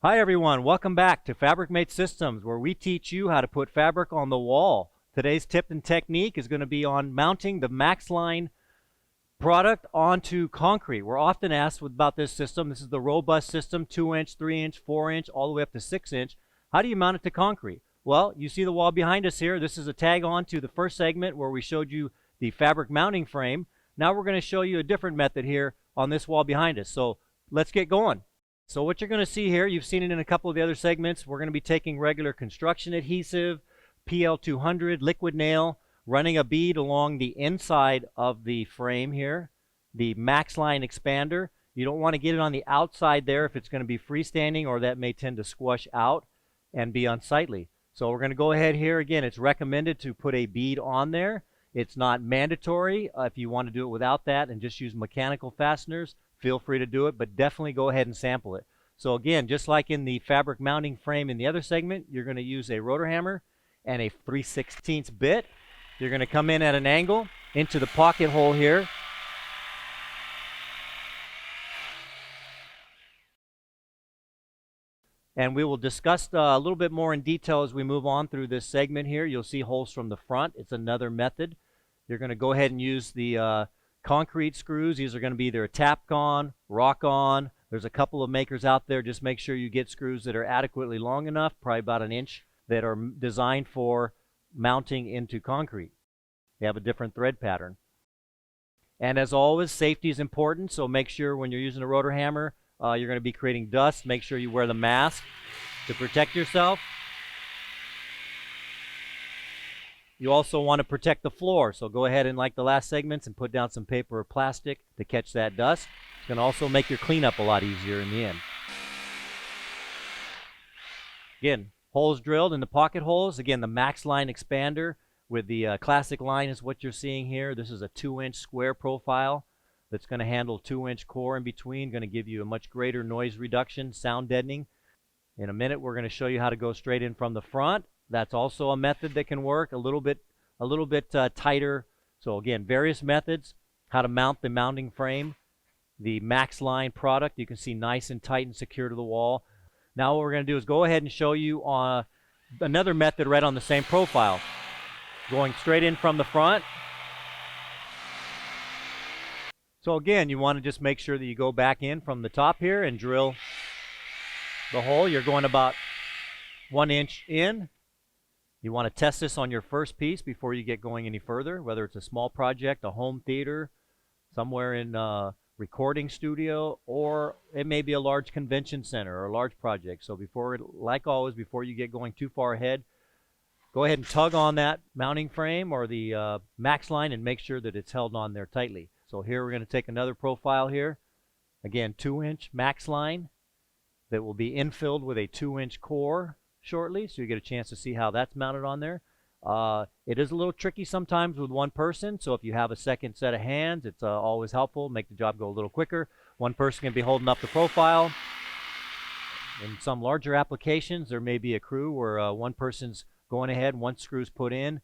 Hi everyone, welcome back to Fabricmate Systems, where we teach you how to put fabric on the wall. Today's tip and technique is going to be on mounting the MaxLine product onto concrete. We're often asked about this system. This is the robust system, 2-inch, 3-inch, 4-inch, all the way up to 6-inch. How do you mount it to concrete? Well, you see the wall behind us here. This is a tag on to the first segment where we showed you the fabric mounting frame. Now we're going to show you a different method here on this wall behind us. So let's get going. So what you're going to see here, you've seen it in a couple of the other segments. We're going to be taking regular construction adhesive, PL200, liquid nail, running a bead along the inside of the frame here, the MaxLine expander. You don't want to get it on the outside there if it's going to be freestanding, or that may tend to squash out and be unsightly. So we're going to go ahead here. Again, it's recommended to put a bead on there. It's not mandatory. If you want to do it without that and just use mechanical fasteners, feel free to do it, but definitely go ahead and sample it. So again, just like in the fabric mounting frame in the other segment, you're going to use a rotor hammer and a 3/16 bit. You're going to come in at an angle into the pocket hole here. And we will discuss a little bit more in detail as we move on through this segment here. You'll see holes from the front. It's another method. You're going to go ahead and use the concrete screws. These are going to be either a Tapcon, Rock-On. There's a couple of makers out there. Just make sure you get screws that are adequately long enough, probably about an inch, that are designed for mounting into concrete. They have a different thread pattern. And as always, safety is important, so make sure when you're using a rotor hammer, you're going to be creating dust. Make sure you wear the mask to protect yourself. You also want to protect the floor, so go ahead and, like the last segments, and put down some paper or plastic to catch that dust. It's going to also make your cleanup a lot easier in the end. Again, holes drilled in the pocket holes. Again, the MaxLine expander with the classic line is what you're seeing here. This is a 2-inch square profile that's going to handle 2-inch core in between, going to give you a much greater noise reduction, sound deadening. In a minute, we're going to show you how to go straight in from the front. That's also a method that can work a little bit tighter. So again, various methods, how to mount the mounting frame. The MaxLine product, you can see nice and tight and secure to the wall. Now what we're going to do is go ahead and show you another method right on the same profile. Going straight in from the front. So again, you want to just make sure that you go back in from the top here and drill the hole. You're going about 1 inch in. You want to test this on your first piece before you get going any further, whether it's a small project, a home theater, somewhere in a recording studio, or it may be a large convention center or a large project. So like always, before you get going too far ahead, go ahead and tug on that mounting frame or the MaxLine and make sure that it's held on there tightly. So here we're going to take another profile here. Again, 2-inch MaxLine that will be infilled with a 2-inch core shortly, so you get a chance to see how that's mounted on there. It is a little tricky sometimes with one person, so if you have a second set of hands, it's always helpful. Make the job go a little quicker. One person can be holding up the profile. In some larger applications, there may be a crew where one person's going ahead, one screw's put in,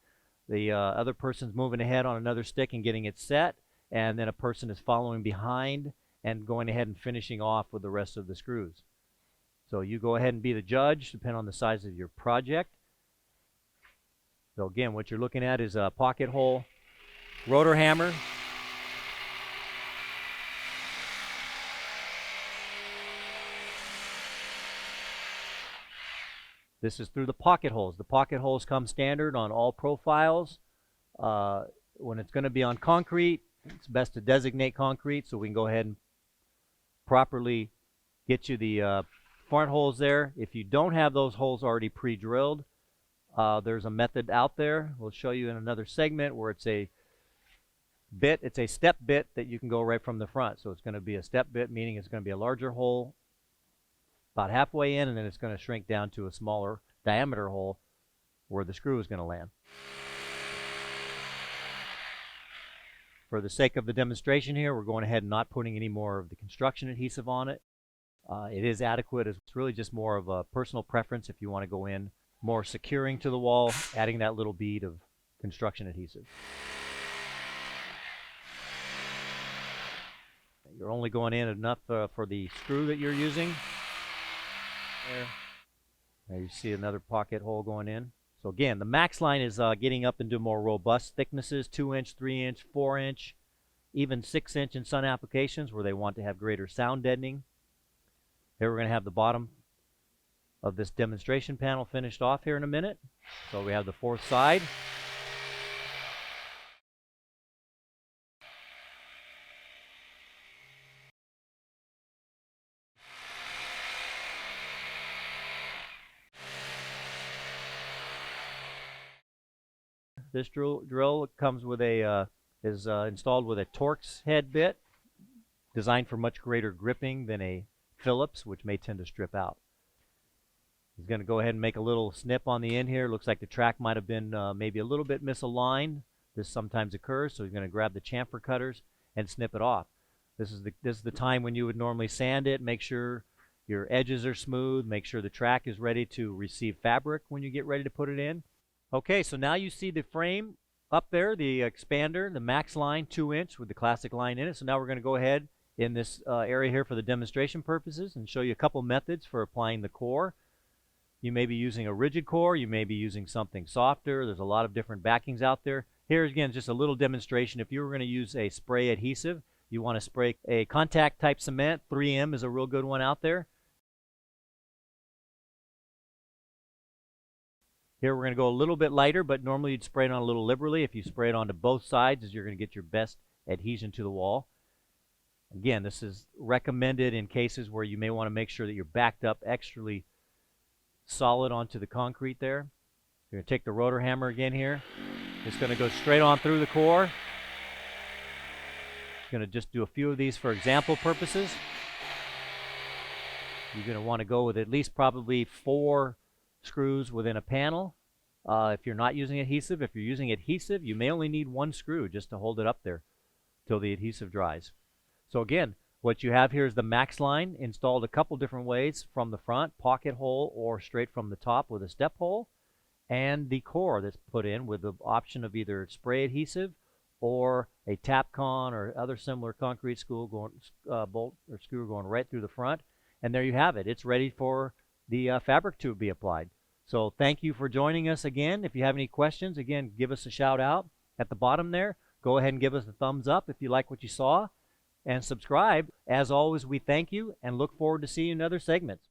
the other person's moving ahead on another stick and getting it set, and then a person is following behind and going ahead and finishing off with the rest of the screws. So you go ahead and be the judge, depending on the size of your project. So again, what you're looking at is a pocket hole, rotor hammer. This is through the pocket holes. The pocket holes come standard on all profiles. When it's going to be on concrete, it's best to designate concrete so we can go ahead and properly get you the front holes there. If you don't have those holes already pre-drilled, there's a method out there. We'll show you in another segment where it's a bit. It's a step bit that you can go right from the front. So it's going to be a step bit, meaning it's going to be a larger hole about halfway in, and then it's going to shrink down to a smaller diameter hole where the screw is going to land. For the sake of the demonstration here, we're going ahead and not putting any more of the construction adhesive on it. It is adequate. It's really just more of a personal preference if you want to go in more securing to the wall, adding that little bead of construction adhesive. You're only going in enough for the screw that you're using. There you see another pocket hole going in. So again, the max line is getting up into more robust thicknesses, 2-inch, 3-inch, 4-inch, even 6-inch in some applications where they want to have greater sound deadening. Here we're going to have the bottom of this demonstration panel finished off here in a minute. So we have the fourth side. This drill comes with a is installed with a Torx head bit, designed for much greater gripping than a Phillips, which may tend to strip out. He's going to go ahead and make a little snip on the end here. Looks like the track might have been maybe a little bit misaligned. This sometimes occurs, so he's going to grab the chamfer cutters and snip it off. This is the time when you would normally sand it. Make sure your edges are smooth. Make sure the track is ready to receive fabric when you get ready to put it in. Okay, so now you see the frame up there, the expander, the max line, 2-inch with the classic line in it. So now we're going to go ahead in this area here for the demonstration purposes and show you a couple methods for applying the core. You may be using a rigid core. You may be using something softer. There's a lot of different backings out there. Here again, just a little demonstration. If you were going to use a spray adhesive, you want to spray a contact type cement. 3M is a real good one out there. Here we're going to go a little bit lighter, but normally you'd spray it on a little liberally. If you spray it onto both sides, you're going to get your best adhesion to the wall. Again, this is recommended in cases where you may want to make sure that you're backed up extra solid onto the concrete there. You're going to take the rotor hammer again here. It's going to go straight on through the core. Going to just do a few of these for example purposes. You're going to want to go with at least probably 4 screws within a panel. If you're not using adhesive, if you're using adhesive, you may only need 1 screw just to hold it up there till the adhesive dries. So again, what you have here is the max line installed a couple different ways, from the front, pocket hole, or straight from the top with a step hole, and the core that's put in with the option of either spray adhesive or a Tapcon or other similar concrete bolt or screw going right through the front. And there you have it. It's ready for the fabric to be applied. So thank you for joining us again. If you have any questions, again, give us a shout out at the bottom there. Go ahead and give us a thumbs up if you like what you saw, and subscribe. As always, we thank you and look forward to seeing you in other segments.